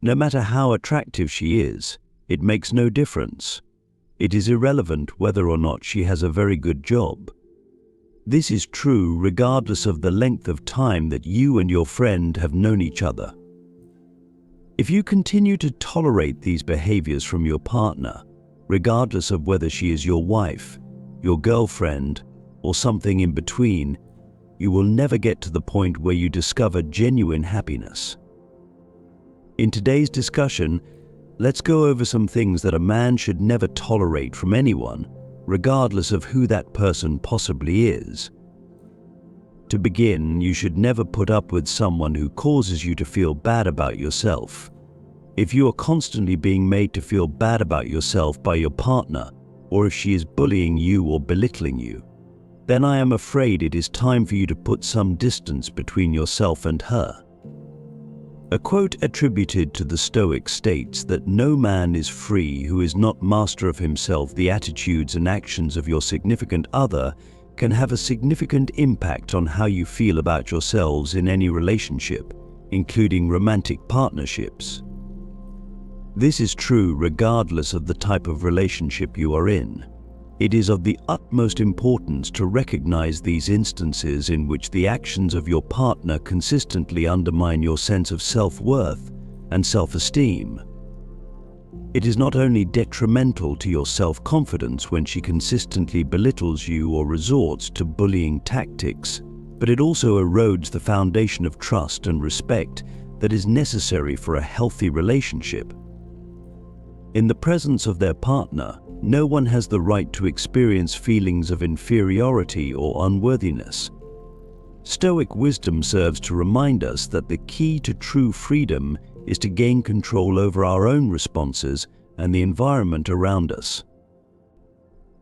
No matter how attractive she is, it makes no difference. It is irrelevant whether or not she has a very good job. This is true regardless of the length of time that you and your friend have known each other. If you continue to tolerate these behaviors from your partner, regardless of whether she is your wife, your girlfriend, or something in between, you will never get to the point where you discover genuine happiness. In today's discussion, let's go over some things that a man should never tolerate from anyone, regardless of who that person possibly is. To begin, you should never put up with someone who causes you to feel bad about yourself. If you are constantly being made to feel bad about yourself by your partner, or if she is bullying you or belittling you, then I am afraid it is time for you to put some distance between yourself and her. A quote attributed to the Stoics states that no man is free who is not master of himself. The attitudes and actions of your significant other can have a significant impact on how you feel about yourselves in any relationship, including romantic partnerships. This is true regardless of the type of relationship you are in. It is of the utmost importance to recognize these instances in which the actions of your partner consistently undermine your sense of self-worth and self-esteem. It is not only detrimental to your self-confidence when she consistently belittles you or resorts to bullying tactics, but it also erodes the foundation of trust and respect that is necessary for a healthy relationship. In the presence of their partner, no one has the right to experience feelings of inferiority or unworthiness. Stoic wisdom serves to remind us that the key to true freedom is to gain control over our own responses and the environment around us.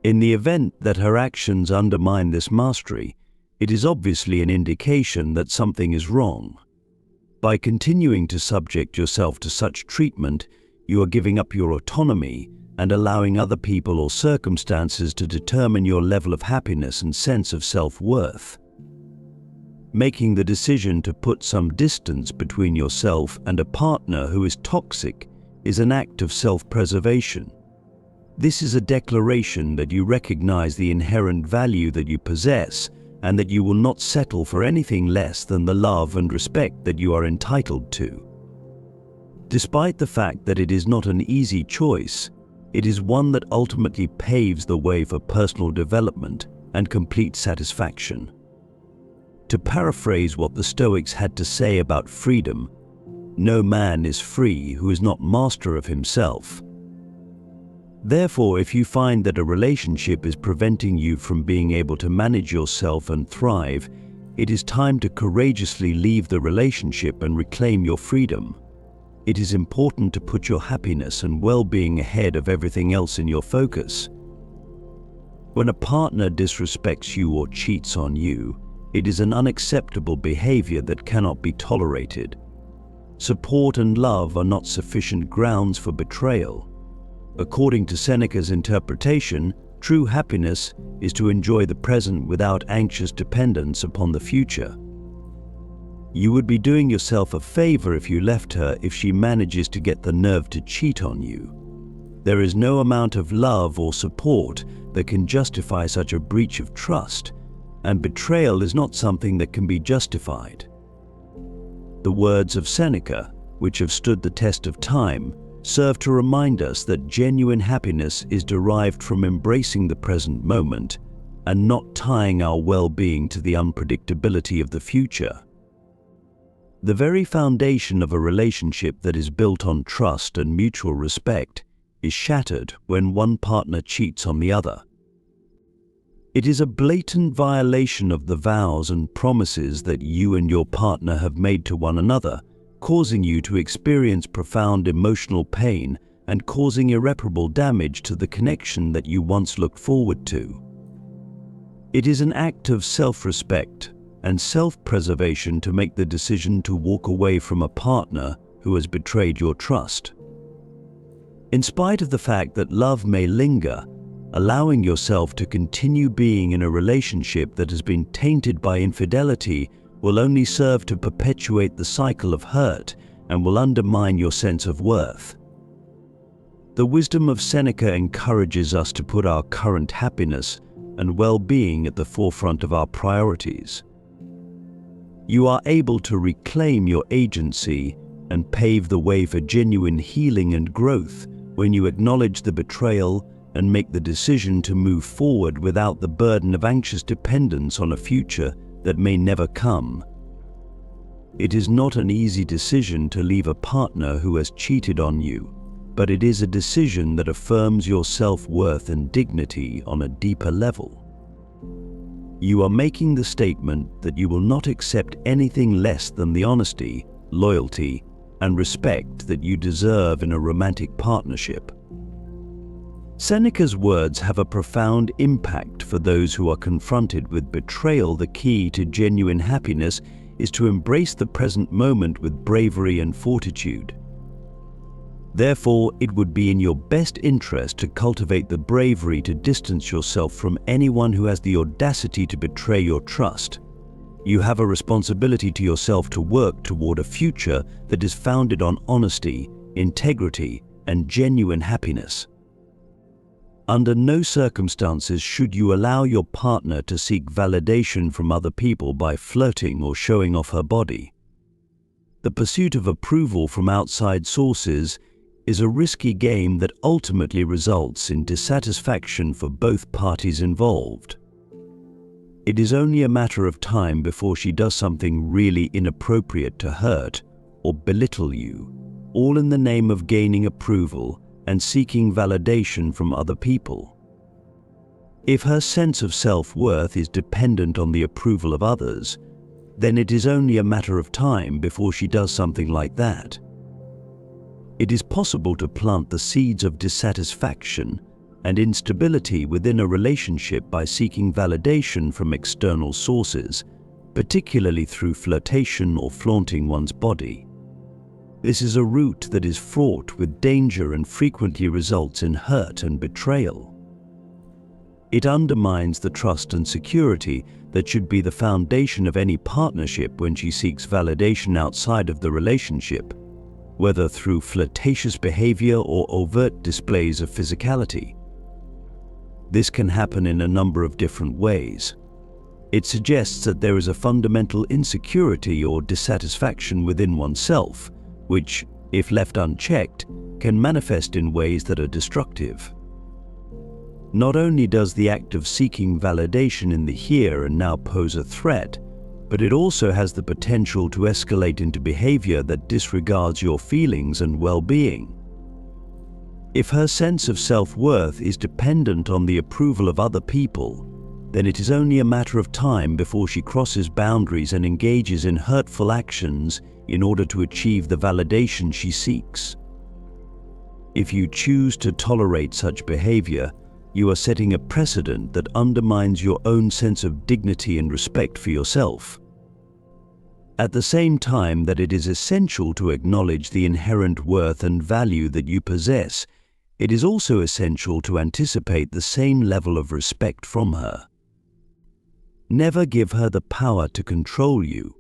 In the event that her actions undermine this mastery, it is obviously an indication that something is wrong. By continuing to subject yourself to such treatment, you are giving up your autonomy and allowing other people or circumstances to determine your level of happiness and sense of self-worth. Making the decision to put some distance between yourself and a partner who is toxic is an act of self-preservation. This is a declaration that you recognize the inherent value that you possess and that you will not settle for anything less than the love and respect that you are entitled to. Despite the fact that it is not an easy choice, it is one that ultimately paves the way for personal development and complete satisfaction. To paraphrase what the Stoics had to say about freedom, no man is free who is not master of himself. Therefore, if you find that a relationship is preventing you from being able to manage yourself and thrive, it is time to courageously leave the relationship and reclaim your freedom. It is important to put your happiness and well-being ahead of everything else in your focus. When a partner disrespects you or cheats on you, it is an unacceptable behavior that cannot be tolerated. Support and love are not sufficient grounds for betrayal. According to Seneca's interpretation, true happiness is to enjoy the present without anxious dependence upon the future. You would be doing yourself a favor if you left her if she manages to get the nerve to cheat on you. There is no amount of love or support that can justify such a breach of trust, and betrayal is not something that can be justified. The words of Seneca, which have stood the test of time, serve to remind us that genuine happiness is derived from embracing the present moment and not tying our well-being to the unpredictability of the future. The very foundation of a relationship that is built on trust and mutual respect is shattered when one partner cheats on the other. It is a blatant violation of the vows and promises that you and your partner have made to one another, causing you to experience profound emotional pain and causing irreparable damage to the connection that you once looked forward to. It is an act of self-respect and self-preservation to make the decision to walk away from a partner who has betrayed your trust. In spite of the fact that love may linger, allowing yourself to continue being in a relationship that has been tainted by infidelity will only serve to perpetuate the cycle of hurt and will undermine your sense of worth. The wisdom of Seneca encourages us to put our current happiness and well-being at the forefront of our priorities. You are able to reclaim your agency and pave the way for genuine healing and growth when you acknowledge the betrayal and make the decision to move forward without the burden of anxious dependence on a future that may never come. It is not an easy decision to leave a partner who has cheated on you, but it is a decision that affirms your self-worth and dignity on a deeper level. You are making the statement that you will not accept anything less than the honesty, loyalty, and respect that you deserve in a romantic partnership. Seneca's words have a profound impact for those who are confronted with betrayal. The key to genuine happiness is to embrace the present moment with bravery and fortitude. Therefore, it would be in your best interest to cultivate the bravery to distance yourself from anyone who has the audacity to betray your trust. You have a responsibility to yourself to work toward a future that is founded on honesty, integrity, and genuine happiness. Under no circumstances should you allow your partner to seek validation from other people by flirting or showing off her body. The pursuit of approval from outside sources is a risky game that ultimately results in dissatisfaction for both parties involved. It is only a matter of time before she does something really inappropriate to hurt or belittle you, all in the name of gaining approval and seeking validation from other people. If her sense of self-worth is dependent on the approval of others, then it is only a matter of time before she does something like that. It is possible to plant the seeds of dissatisfaction and instability within a relationship by seeking validation from external sources, particularly through flirtation or flaunting one's body. This is a route that is fraught with danger and frequently results in hurt and betrayal. It undermines the trust and security that should be the foundation of any partnership when she seeks validation outside of the relationship, whether through flirtatious behavior or overt displays of physicality. This can happen in a number of different ways. It suggests that there is a fundamental insecurity or dissatisfaction within oneself, which, if left unchecked, can manifest in ways that are destructive. Not only does the act of seeking validation in the here and now pose a threat, but it also has the potential to escalate into behavior that disregards your feelings and well-being. If her sense of self-worth is dependent on the approval of other people, then it is only a matter of time before she crosses boundaries and engages in hurtful actions in order to achieve the validation she seeks. If you choose to tolerate such behavior, you are setting a precedent that undermines your own sense of dignity and respect for yourself. At the same time that it is essential to acknowledge the inherent worth and value that you possess, it is also essential to anticipate the same level of respect from her. Never give her the power to control you.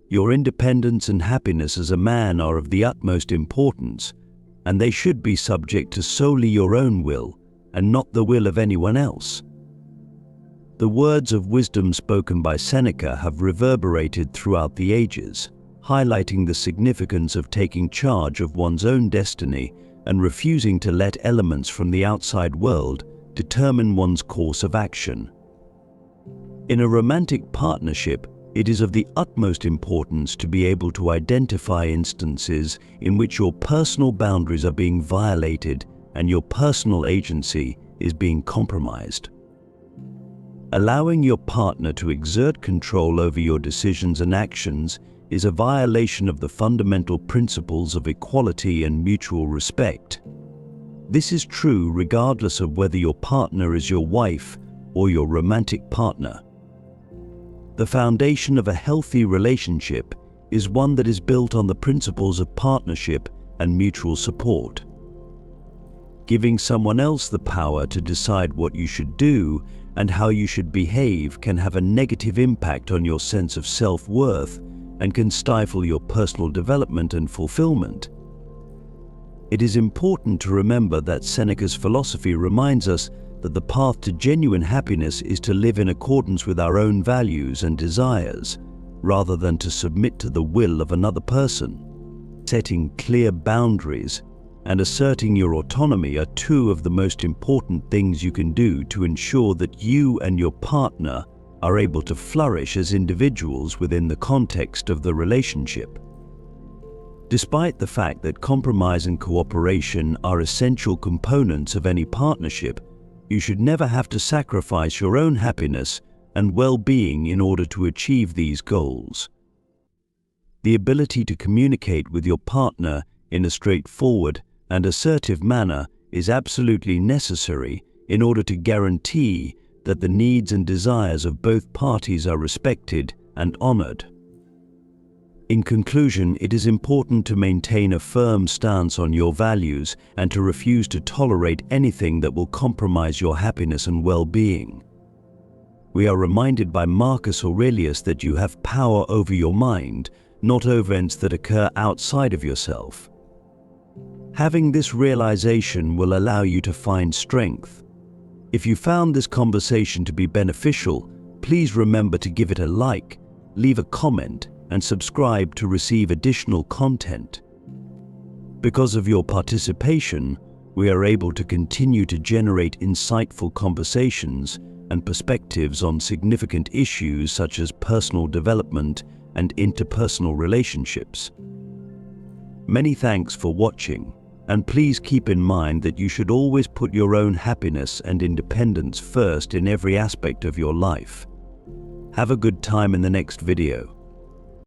Your independence and happiness as a man are of the utmost importance, and they should be subject to solely your own will and not the will of anyone else. The words of wisdom spoken by Seneca have reverberated throughout the ages, highlighting the significance of taking charge of one's own destiny and refusing to let elements from the outside world determine one's course of action. In a romantic partnership, it is of the utmost importance to be able to identify instances in which your personal boundaries are being violated and your personal agency is being compromised. Allowing your partner to exert control over your decisions and actions is a violation of the fundamental principles of equality and mutual respect. This is true regardless of whether your partner is your wife or your romantic partner. The foundation of a healthy relationship is one that is built on the principles of partnership and mutual support. Giving someone else the power to decide what you should do and how you should behave can have a negative impact on your sense of self-worth and can stifle your personal development and fulfillment. It is important to remember that Seneca's philosophy reminds us that the path to genuine happiness is to live in accordance with our own values and desires, rather than to submit to the will of another person. Setting clear boundaries and asserting your autonomy are two of the most important things you can do to ensure that you and your partner are able to flourish as individuals within the context of the relationship. Despite the fact that compromise and cooperation are essential components of any partnership, you should never have to sacrifice your own happiness and well-being in order to achieve these goals. The ability to communicate with your partner in a straightforward and assertive manner is absolutely necessary in order to guarantee that the needs and desires of both parties are respected and honored. In conclusion, it is important to maintain a firm stance on your values and to refuse to tolerate anything that will compromise your happiness and well-being. We are reminded by Marcus Aurelius that you have power over your mind, not over events that occur outside of yourself. Having this realization will allow you to find strength. If you found this conversation to be beneficial, please remember to give it a like, leave a comment, and subscribe to receive additional content. Because of your participation, we are able to continue to generate insightful conversations and perspectives on significant issues such as personal development and interpersonal relationships. Many thanks for watching, and please keep in mind that you should always put your own happiness and independence first in every aspect of your life. Have a good time in the next video.